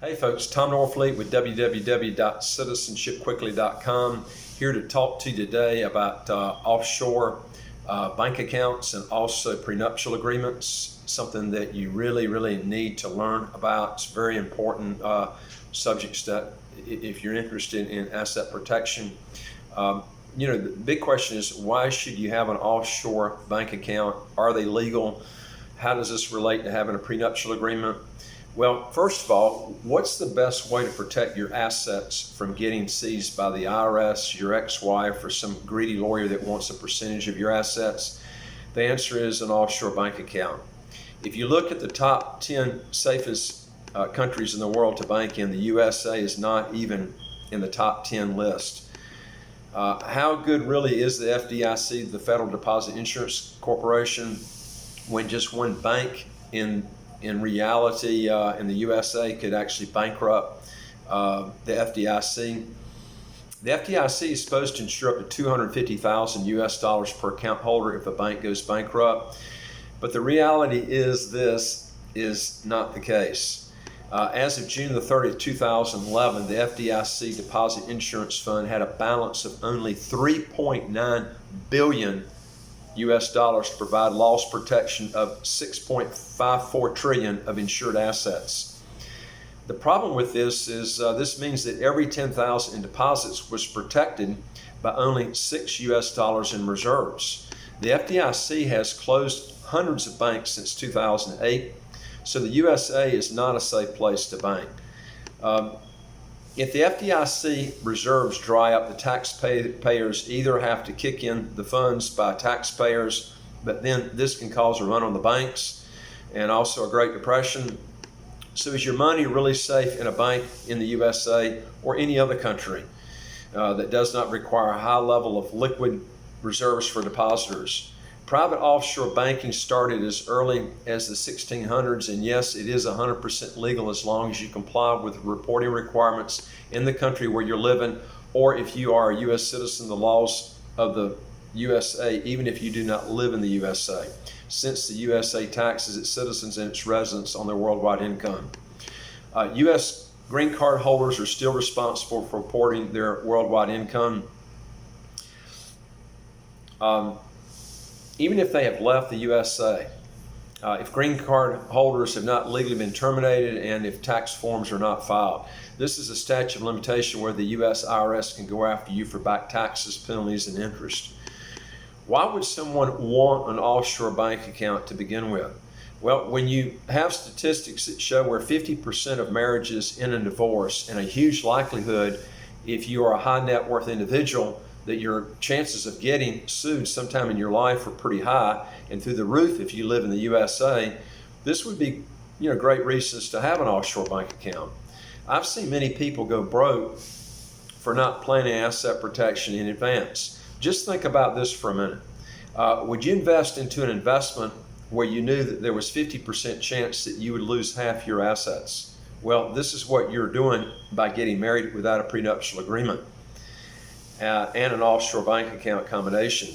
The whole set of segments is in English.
Hey folks, Tom Norfleet with www.citizenshipquickly.com, here to talk to you today about offshore bank accounts and also prenuptial agreements, something that you really need to learn about. It's very important subjects that if you're interested in asset protection. The big question is, why should you have an offshore bank account? Are they legal? How does this relate to having a prenuptial agreement? Well, first of all, what's the best way to protect your assets from getting seized by the IRS, your ex-wife, or some greedy lawyer that wants a percentage of your assets? The answer is an offshore bank account. If you look at the top 10 safest countries in the world to bank in, the USA is not even in the top 10 list. How good really is the FDIC, the Federal Deposit Insurance Corporation, when just one bank in reality in the USA could actually bankrupt the FDIC? The FDIC is supposed to insure up to $250,000 US per account holder if a bank goes bankrupt, but the reality is this is not the case. As of June the 30th, 2011, the FDIC Deposit Insurance Fund had a balance of only $3.9 billion US to provide loss protection of $6.54 trillion of insured assets. The problem with this is this means that every $10,000 in deposits was protected by only $6 US in reserves. The FDIC has closed hundreds of banks since 2008, so the USA is not a safe place to bank. If the FDIC reserves dry up, the taxpayers either have to kick in the funds by taxpayers, but then this can cause a run on the banks and also a Great Depression. So is your money really safe in a bank in the USA or any other country that does not require a high level of liquid reserves for depositors? Private offshore banking started as early as the 1600s, and yes, it is 100% legal as long as you comply with reporting requirements in the country where you're living, or if you are a U.S. citizen, the laws of the USA, even if you do not live in the USA, since the USA taxes its citizens and its residents on their worldwide income. U.S. green card holders are still responsible for reporting their worldwide income. Even if they have left the USA, if green card holders have not legally been terminated and if tax forms are not filed. This is a statute of limitation where the US IRS can go after you for back taxes, penalties, and interest. Why would someone want an offshore bank account to begin with? Well, when you have statistics that show where 50% of marriages end in divorce, and a huge likelihood if you are a high net worth individual that your chances of getting sued sometime in your life are pretty high and through the roof if you live in the USA, this would be great reasons to have an offshore bank account. I've seen many people go broke for not planning asset protection in advance. Just think about this for a minute. Would you invest into an investment where you knew that there was 50% chance that you would lose half your assets? Well, this is what you're doing by getting married without a prenuptial agreement and an offshore bank account combination.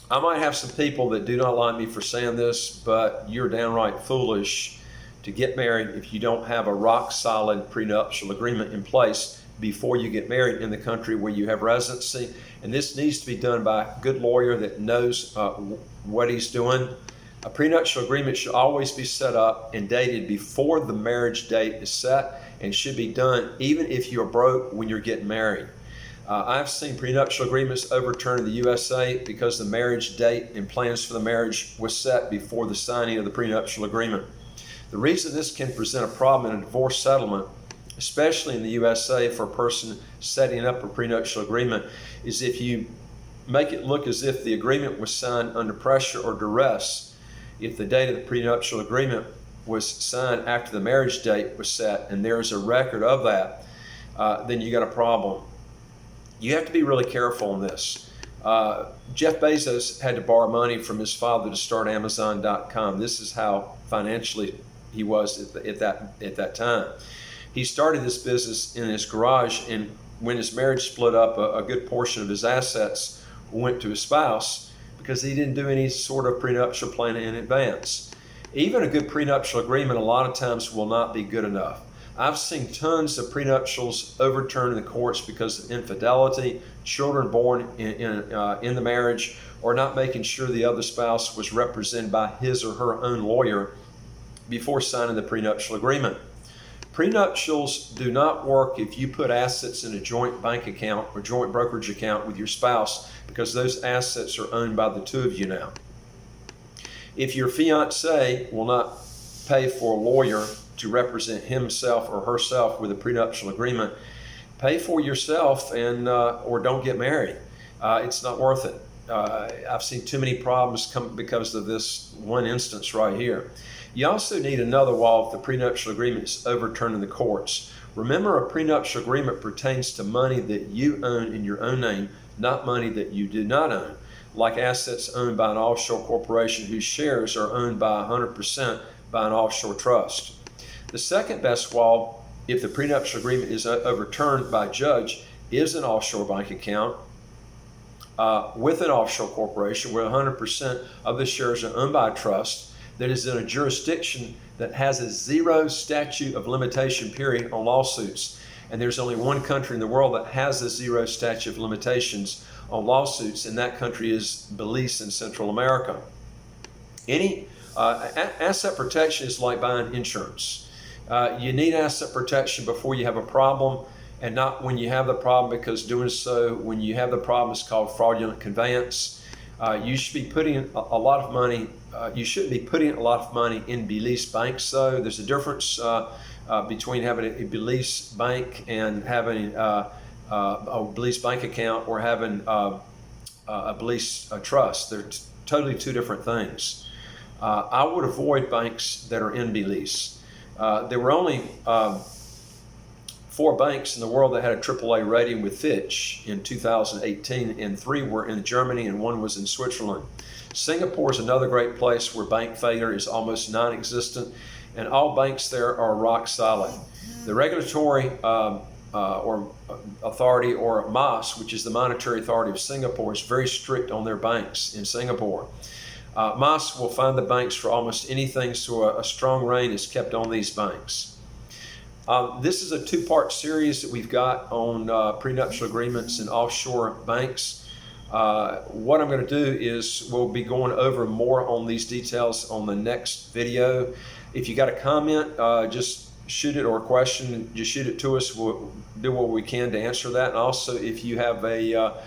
I might have some people that do not like me for saying this, but you're downright foolish to get married if you don't have a rock solid prenuptial agreement in place before you get married in the country where you have residency. And this needs to be done by a good lawyer that knows what he's doing. A prenuptial agreement should always be set up and dated before the marriage date is set, and should be done even if you're broke when you're getting married. I've seen prenuptial agreements overturned in the USA because the marriage date and plans for the marriage was set before the signing of the prenuptial agreement. The reason this can present a problem in a divorce settlement, especially in the USA for a person setting up a prenuptial agreement, is if you make it look as if the agreement was signed under pressure or duress. If the date of the prenuptial agreement was signed after the marriage date was set and there is a record of that, then you got a problem. You have to be really careful on this. Jeff Bezos had to borrow money from his father to start Amazon.com. This is how financially he was at that time. He started this business in his garage, and when his marriage split up, a good portion of his assets went to his spouse because he didn't do any sort of prenuptial planning in advance. Even a good prenuptial agreement a lot of times will not be good enough. I've seen tons of prenuptials overturned in the courts because of infidelity, children born in the marriage, or not making sure the other spouse was represented by his or her own lawyer before signing the prenuptial agreement. Prenuptials do not work if you put assets in a joint bank account or joint brokerage account with your spouse, because those assets are owned by the two of you now. If your fiance will not pay for a lawyer to represent himself or herself with a prenuptial agreement, pay for yourself and or don't get married. It's not worth it. I've seen too many problems come because of this one instance right here. You also need another wall if the prenuptial agreement is overturned in the courts. Remember, a prenuptial agreement pertains to money that you own in your own name, not money that you do not own, like assets owned by an offshore corporation whose shares are owned by 100% by an offshore trust. The second best wall, if the prenuptial agreement is overturned by a judge, is an offshore bank account with an offshore corporation where 100% of the shares are owned by a trust that is in a jurisdiction that has a zero statute of limitation period on lawsuits. And there's only one country in the world that has a zero statute of limitations on lawsuits, and that country is Belize in Central America. Asset protection is like buying insurance. You need asset protection before you have a problem, and not when you have the problem, because doing so when you have the problem is called fraudulent conveyance. You should be putting a lot of money. You shouldn't be putting a lot of money in Belize banks. So there's a difference between having a Belize bank and having a Belize bank account, or having a Belize trust. They're totally two different things. I would avoid banks that are in Belize. There were only 4 banks in the world that had a AAA rating with Fitch in 2018, and 3 were in Germany and 1 was in Switzerland. Singapore is another great place where bank failure is almost non-existent, and all banks there are rock solid. The regulatory or authority, or MAS, which is the Monetary Authority of Singapore, is very strict on their banks in Singapore. MAS will find the banks for almost anything, so a strong rein is kept on these banks. This is a 2-part series that we've got on prenuptial agreements and offshore banks. What I'm going to do is we'll be going over more on these details on the next video. If you got a comment, just shoot it, or a question, just shoot it to us. We'll do what we can to answer that. And also, if you have a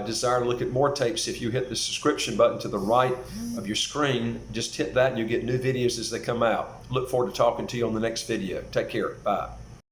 desire to look at more tapes, if you hit the subscription button to the right of your screen, just hit that and you'll get new videos as they come out. Look forward to talking to you on the next video. Take care. Bye.